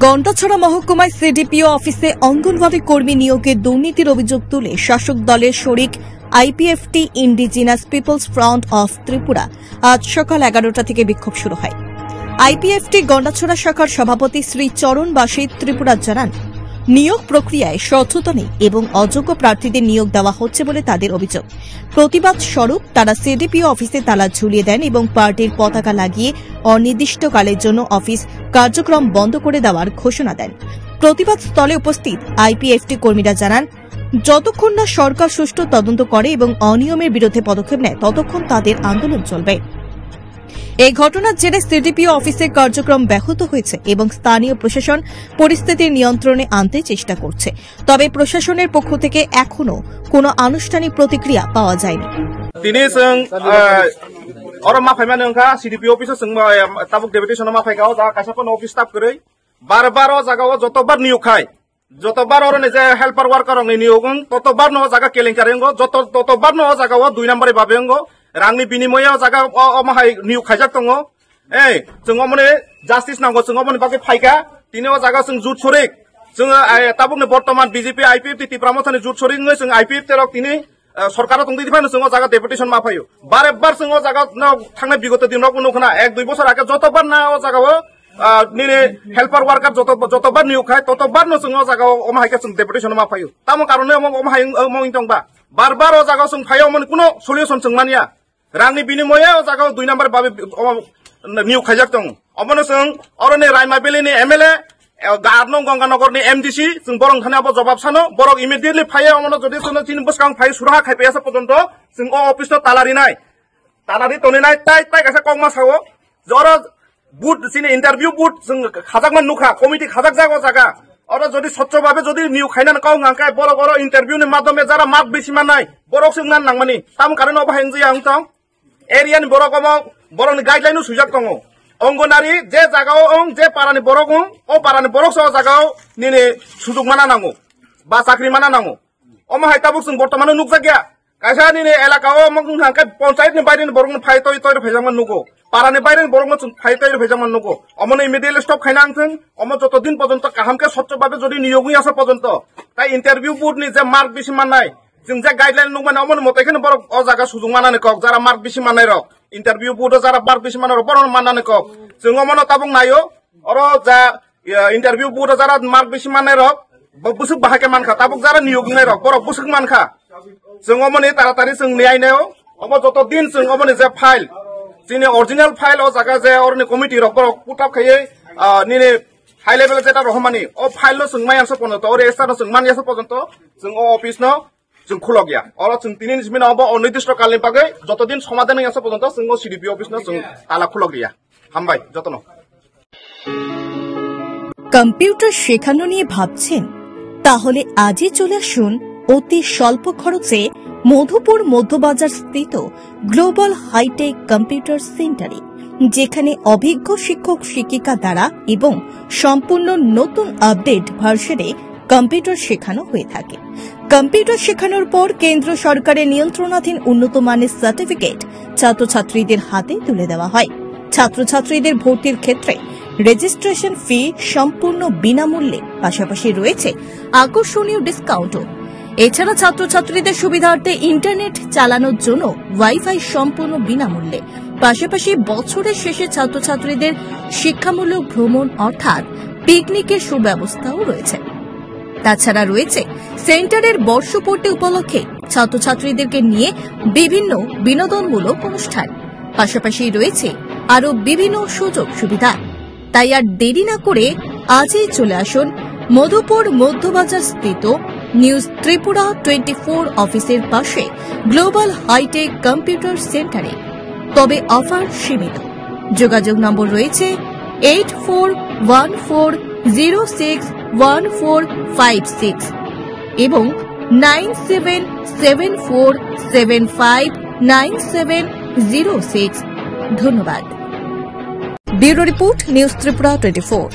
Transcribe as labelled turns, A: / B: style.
A: Gandacherra মহকুমায় CDPO অফিসে অঙ্গনওয়াড়ি কর্মী নিয়োগে দুর্নীতির অভিযোগ তুলে শাসক দলের শরিক IPFT Indigenous Peoples Front of Tripura আজ সকাল 11টা থেকে বিক্ষোভ শুরু হয়। আইপিএফটি গন্ডাছড়া শাখার সভাপতি শ্রী চরণ বাসী ত্রিপুরা জানান, নিয়োগ প্রক্রিয়ায় স্বচ্ছতা নেই এবং অযোগ্য প্রার্থীদের নিয়োগ দেওয়া হচ্ছে বলে তাদের অভিযোগ। প্রতিবাদ স্বরূপ তারা সিডিপিও অফিসে তালা ঝুলিয়ে দেন এবং পার্টির পতাকা লাগিয়ে অনির্দিষ্টকালের জন্য অফিস কার্যক্রম বন্ধ করে দেওয়ার ঘোষণা দেন। প্রতিবাদ স্থলে উপস্থিত আইপিএফটি কর্মীরা জানান, যতক্ষণ না সরকার সুষ্ঠু তদন্ত করে এবং অনিয়মের বিরুদ্ধে পদক্ষেপ নেয় ততক্ষণ তাদের আন্দোলন চলবে। এই ঘটনার জেরে সিডিপিও অফিসের কার্যক্রম ব্যাহত হয়েছে এবং স্থানীয় প্রশাসন পরিস্থিতির নিয়ন্ত্রণে আনতে চেষ্টা করছে। তবে প্রশাসনের পক্ষ থেকে এখনো কোনো আনুষ্ঠানিক প্রতিক্রিয়া পাওয়া যায়নি।
B: সিডিপিও অফিসে তাবুক ডেপুটেশন মাফাইগাও যা কাছাপন অফিস স্টাফ করে বারবার জায়গাও যতবার নিয়োগ খায় যতবার ওর নিজে হেল্পার ওয়ার্কার নিয়োগ ততবার ন জায়গা কেলেঙ্কারি ততবার ন জায়গাও 2 নম্বরে ভাবে রাংনি বিনিময়ে জায়গা অমাহাই নিয়োগ খাইজাক দङ जों माने जास्टिस नांगौ जों माने बाकी फाइका तिनियाव जागा जों जुट सरिक जों ताबुकनि बर्तमान बीजेपी आईपीएफटी तिप्रामथानि जुट सरिक जों आईपीएफटी रक तिनि सरकारा तंदि दिफानो जों जागा डेपुटेशन माफायो बारे बार जों जागा थांनाय बिगत दिनराव नुखना 1-2 बोसोर आगे जतबार ना जागाव निने हेल्पार वार्कार जतबार नियोग खाय ततबार न जों जागाव अमाहायका जों डेपुटेशन माफायो ताम कारणे अमाहाय मइं दंबा बार बार जागा जों फायो मन कुनो सल्युशन जों मानिया रांनि बिनिमये जागा 2 नम्बर बाबे नियोग खाइजाक दङ अमनो जों अरने रायमाबेलिनि एमएलए गारनं गंगानगरनि एमडीसी जों बरं थानायाबो जवाब सानो बरं इमिडिएटली फायो अमनो जदि जों 3 बोसोर फायो सुराहा खाइपेयासा पर्यन्त जों अफिसनो तालारि तनिनाय ताइ गासा कमा सावो जर बुट सिनि इन्टारभिउ बुट जों खाजाकमान नुखा कमिटि खाजाक जागो जागा और जदि स्वच्छभावे जदि नियोग खाइना काउ गांकाय बर इन्टारभिउनि माध्यमे जारा मार्क बेसि माननाय बरक जों नान नांमानि ताम कारणे अबाहायन जि आं तां एरियानि बरकम बरनि गाइडलाइन सुजाक दङ अंगनारि जे जागाव जे पारानि बरक ओ पारानि बरक सह जागाव निने सुजुग माना नांगौ बा साख्रि माना नांगौ अमाहाय ताबुक जों बर्तमान नुकजा गया कायसा निने एलाकाव मंगांकाय पन्चायतनि बायदिनि बरकनि फाय तय फैजामान नुगौ पारानि बायदिनि बरकनि जों फाय तय फैजामान नुगौ अमनो इमिडिएटली स्टप खाइना आंथों अम जत दिन पर्यन्त काहामके स्वच्छभावे जदि नियोगनि आसा पर्यन्त ताइ इन्टारभिउ बोर्डनि जे मार्क बेसि माननाय जों जे गाइडलाइन नुगौ अमनो मतेखौनो बरक अ जागा सुजुग मानानै कक जारा मार्क बेसि माननाय रक इन्टारभिउ बोर्ड जारा मार्क बेसि माननाय बर माननानै कक जों अमनो ताबुक नायो और जा इन्टारभिउ बोर्ड जारा मार्क बेसि माननाय रक बुसुक बाहाके मानखा ताबुक जारा नियोगनाय रक बर बुसुक मानखा जों अमनो तारातारि जों न्यायनायाव अम जत दिन जों अमनो जे फाइल जोंनि अरिजिनेल फाइल अ जागा जे अरनि कमिटि रक बर पुटाप खायै निने हाई लेभेल जेटा रहमानि अ फाइल जों मायासो पर्यन्त और एस्टानो जों मानियासो पर्यन्त जों अ अफिसनो जों खुला गया और जों तिनि जिमिनाव अनिर्दिष्ट कालनि बागै जत दिन समाधान आसा पर्यन्त जों सिडिपि अफिसनो जों ताला खुला गया हामबाय जतन।
A: কম্পিউটার শেখানো নিয়ে ভাবছেন? তাহলে আজই চলে আসুন অতি স্বল্প খরচে মধুপুর মধ্যবাজার স্থিত গ্লোবাল হাইটেক কম্পিউটার সেন্টারে, যেখানে অভিজ্ঞ শিক্ষক শিক্ষিকা দ্বারা এবং সম্পূর্ণ নতুন আপডেট ভার্সনে কম্পিউটার শেখানো হয়ে থাকে। কম্পিউটার শেখানোর পর কেন্দ্র সরকারের নিয়ন্ত্রণাধীন উন্নত মানের সার্টিফিকেট ছাত্রছাত্রীদের হাতে তুলে দেওয়া হয়। ছাত্রছাত্রীদের ভর্তির ক্ষেত্রে রেজিস্ট্রেশন ফি সম্পূর্ণ বিনামূল্যে, পাশাপাশি রয়েছে আকর্ষণীয় ডিসকাউন্টও। এছাড়া ছাত্রছাত্রীদের সুবিধার্থে ইন্টারনেট চালানোর জন্য ওয়াইফাই সম্পূর্ণ বিনামূল্যে, পাশাপাশি বছরের শেষে ছাত্রছাত্রীদের শিক্ষামূলক ভ্রমণ অর্থাৎ পিকনিকের সুব্যবস্থাও রয়েছে। তাছাড়া রয়েছে সেন্টারের বর্ষপূর্তি উপলক্ষে ছাত্রছাত্রীদেরকে নিয়ে বিভিন্ন বিনোদনমূলক অনুষ্ঠান, পাশাপাশি রয়েছে আরো বিভিন্ন সুযোগ সুবিধা। তাই আর দেরি না করে আজই চলে আসুন মধুপুর মধ্যবাজার স্থিত নিউজ ত্রিপুরা 24 অফিসের পাশে গ্লোবাল হাইটেক কম্পিউটার সেন্টারে। তবে অফার সীমিত। যোগাযোগ নম্বর রয়েছে 8414061456 এবং 9774759706। ধন্যবাদ। Bureau report news Tripura 24।